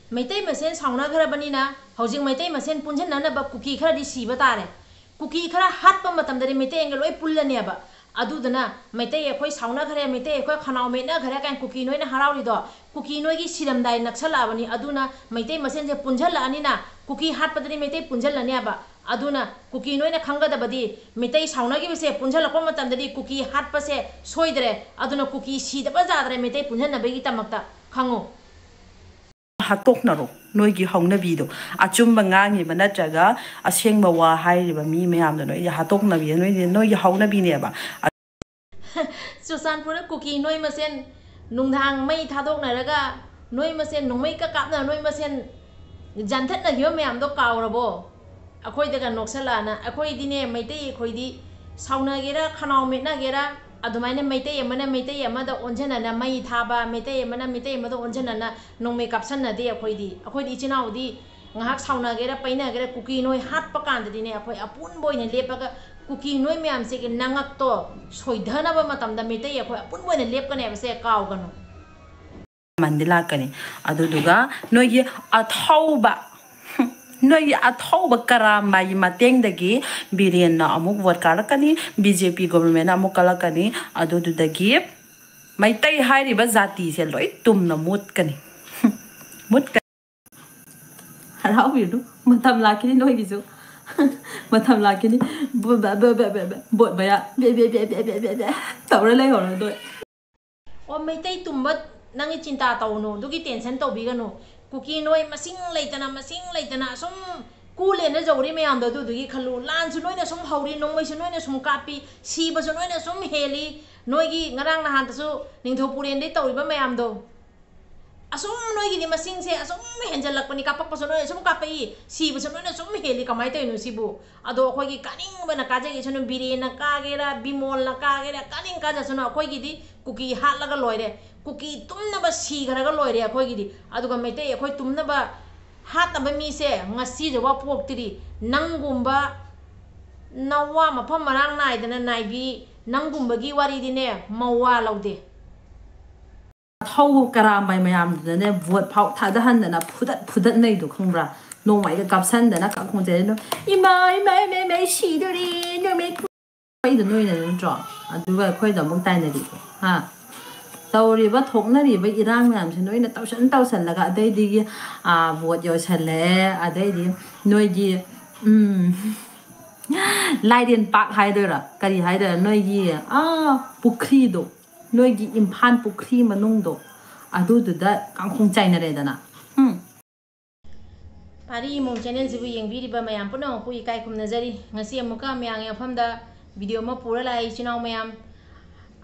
Meetei masen sauna kharabani hojing Meetei masen punjan nanaba kuki khara di siba tare kuki khara hatpa matam dari Meetei enga loi pullane ba adudana Meetei ekhoi sauna khare Meetei ekhoi khanau mena khare kan kuki noi na harauri do kuki noi gi siramdai naksala bani aduna Meetei masen je punjala ani na kuki hatpa dari Meetei punjala ne ba aduna kuki noi na khanga da badi Meetei sauna gi se punjala ko matam dari kuki hatpa se soidre aduna kuki si da ba jadre Meetei punjana begi tamakta khango hatoknaro noigi hongnabido achumba ngangi banatraga asengba wa hairiba mi mayamda noi hatoknabi noi hongnabi neba Susanpura kuki noi masen nungdang mai thadoknaraga noi masen nongmai ka kapna noi masen janthatna yo mayam do kawrabo akhoi daga noksalana akhoi dine Meitei khoi di sauna gera khanau metna gera adumaine Meitei amada onjana na mai thaba Meitei amada onjana na nongme kapsanna de akhoi di chinau di ngahak sauna gera paina gera kuki noi hatpa kan de ne akhoi apun boina lepaga kuki noi myam se ke nangak to soidhana ba matam da Meitei akhoi apun boina lep kane ba se kaw gano mandila kani aduduga noi athauba noi athauba karamba yi mateng dagi biren na amuk vote karakani BJP government amuk kalakani adududagi Meitei hairiba jati se loi tumna mutkani mutkani harau bidu matam lakini noi gisu matam lakini bot baya tawra lai hor do o Meitei tumbat nangi cinta tawno dugi tension tawbigano kuki noi masing leitana sum kule na jawri mayam da dugi khalu lan su noina sum hauri nongmai su noina sum kapi siba su noina sum heli noigi ngarang na han su ningthopuren dei tawriba mayam do asum noigi ni masing se asum henjalak pani kapak pasu noi sum kapai siba su noina sum heli kamai tainu sibu ado khoi gi kaning bana kaje gi sunu bire na kagera bimol na kagera kaning kaja sunu khoi gi di kuki hatlaga loire kuki tumna ba si garaga loire khoi gi di aduga Meitei khoi tumna ba hatna mi se ngasi je wa poktiri nangumba nawa mafam marang nai dana naibi nangumba gi wari di ne mawa laude thau karamba mayam ne vote phau thada han na phudat nei du khongbra no mai ga kapsan da na ka khong je no mai si duri no me pai da noi na jo aduga khoi da mong tai na di ha tawriba thoknariba irang nam se noina tawsan laga adai di vote yo chale adai di noi gi laiden park haidera kari haidera noi gi pukri do noi gi impan pukri manung do adu da kangkhong chaina re dana Pari mong channel zibu yengbiri ba mayam puno ku ikai kum nazari ngasi amuka myang yafamda video ma pura lai chinau mayam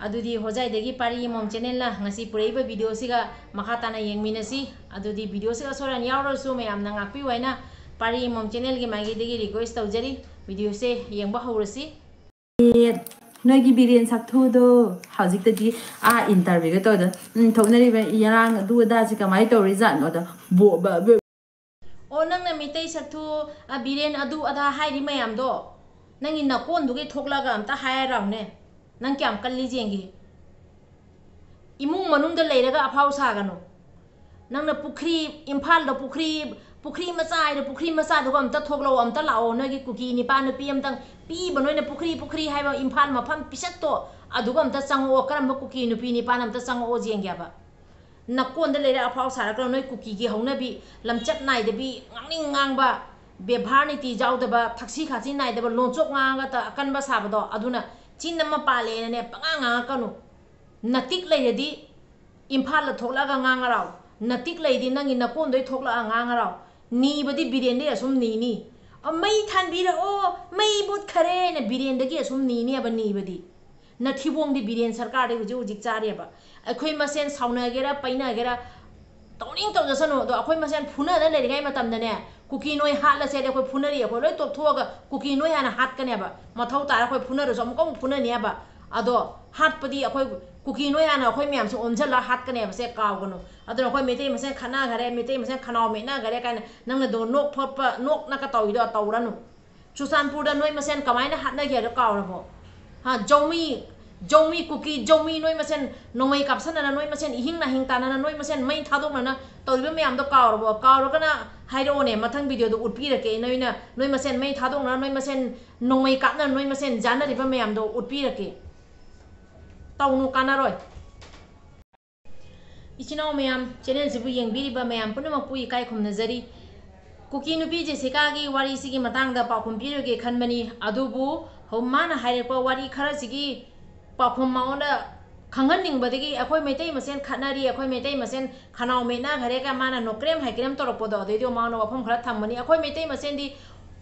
adudi hojai degi pari mom channel la ngasi puraiba video siga makata na yengminasi adudi video siga soran yawro su mayam na ngakpi waina pari mom channel gi magi degi request tawjari video se yengba hawrasi noi gi biren sakthu do hajik tadi interview ga to da thoknari ba yarang du da si kamai to result no da bo ba o nang na Meitei sakthu biren adu ada hairi mayam do nang in na kon du ge thoklaga amta hai raune nang kyam kalli jengi imung manung da leiraga afau sagano nang na pukri imphal da pukri macha du amta thoklo amta lao no gi kuki ni pa no pi amtang pi banoi na pukri haiba imphal mafam pisat to adu amta chango karam kuki no pi ni pa amta chango jengi ba nakon da leira afau sarakra noi kuki gi hauna bi lamchat nai de bi ngangning ngangba bebhar ni ti jaw da ba thaksi khachi nai da ba lonchok nganga ta akan ba sa ba do aduna chin nama pale ne panga kanu natik leidi imphal la thokla ga nganga raw natik leidi nangi nakon doi thokla nganga raw ni badi biren de asum ni mai than bi ra o mai but khare ne biren de gi asum ni aba ni badi na thibong di biren sarkar de hujik chare ba akhoi masen sauna gera paina gera tawning taw jasano do akhoi masen phuna da lei gai matam da ne kuki noi hat la se de akhoi phunari akhoi loi top thoga kuki noi ana hat ka ne ba mathau ta akhoi phuna ro som kom phuna ne ba ado hat padi akhoi kuki noi ana akhoi myam se omjala hat ka ne ba se kaw gano ado akhoi Meitei masen khana gare Meitei masen khanau me na gare kan nang na do nok thot pa nok na ka tawi do tawranu Susanpur da noi masen kamai na hat na ge do kaw ra bo ha jomi Jomi kuki jomi noi masen nomai kapsan na noi masen ihing na hing tanana noi masen mai thadok na tawriba mayam do kaur kana hairo ne mathang video do utpi rake noi masen mai thadok na noi masen nomai kapna noi masen jana riba mayam do utpi rake tawnu kana roi ichinaw mayam channel sibu yengbiriba mayam punama pui kai khum nazari kuki nupi Jessica gi wari sigi matang da pakhum pirege khanmani adubu homana hairepa wari khara sigi pakhum maona khangan ning badigi akoi Meetei masen khatnary akoi Meetei masen khanau mena ghare ka mana nokrem haikrem toropodo de dio mauna wafam khara thangmani akoi Meetei masen di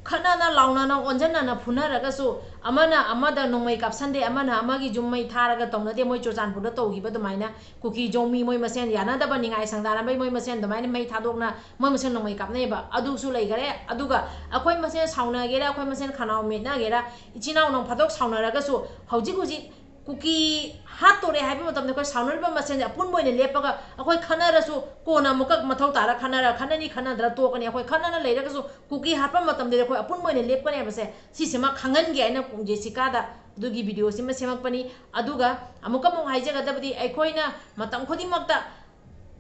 khana launa na onjana na phuna raga su amana amada nomai kapsande amana amagi jummai tharaga tongna de moi chojan puda togi badumaina kuki jomi moi masen yana da bani ngai sangdana bai moi masen dumaina mai thadokna moi masen nomai kapne ba adu su lai gare aduga akoi masen sauna gera akoi masen khanau mena gera ichinaw nong phadok sauna raga su hauji kuki hatore haiba matamne ko saunarba masen apun boine lepaga akoi khanarasu kona mukak mathau tara khanani khanadra tokani akoi khanana leiragasu kuki hatpa matamde akoi apun boine lepkane base sisema khangan ge aina Jessica da dugi video sima semakpani aduga amuka mong haijaga dabdi aikoina matam khodi makta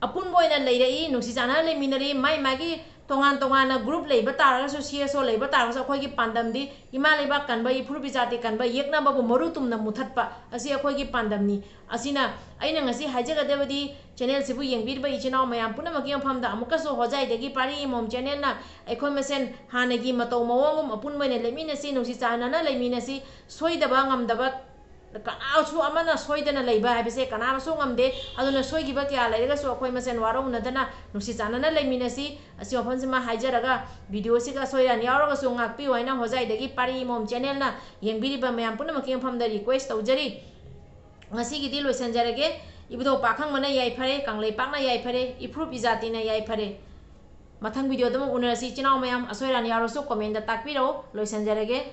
apun boine leirei nusi jana le minari mai magi tongan group leiba taragasu CSO leiba taragasu akoi gi pandamdi ima leiba kanba ifuru bijati kanba yekna babu moru tumna muthatpa asi akoi gi pandamni asina aina ngasi haijaga dabdi channel sibu yengbirba ichinaw mayam punamaki famda amukaso hojai degi pari mom channel na aikoi masen hanagi matau mawongum apun boine leminasi nusi jana na leminasi soidaba ngamdaba kanasu amana soidana leiba haibase kanasu ngamde aduna soigiba kya leiragasu akoi masen waraunadana nusi janana leiminasi asi ofansima haijaraga video siga soiran yauragasu ngakpi waina hojai degi pari mom channel na yengbiriba mayam punamaki famda request tawjari ngasi gidi loisanjarage ibdo pakhang mana yai phare kanglei pakna yai phare ifrup izati na yai phare mathang video dama unarasi chinaw mayam asoiran yarosu comment da takpiro loisanjarage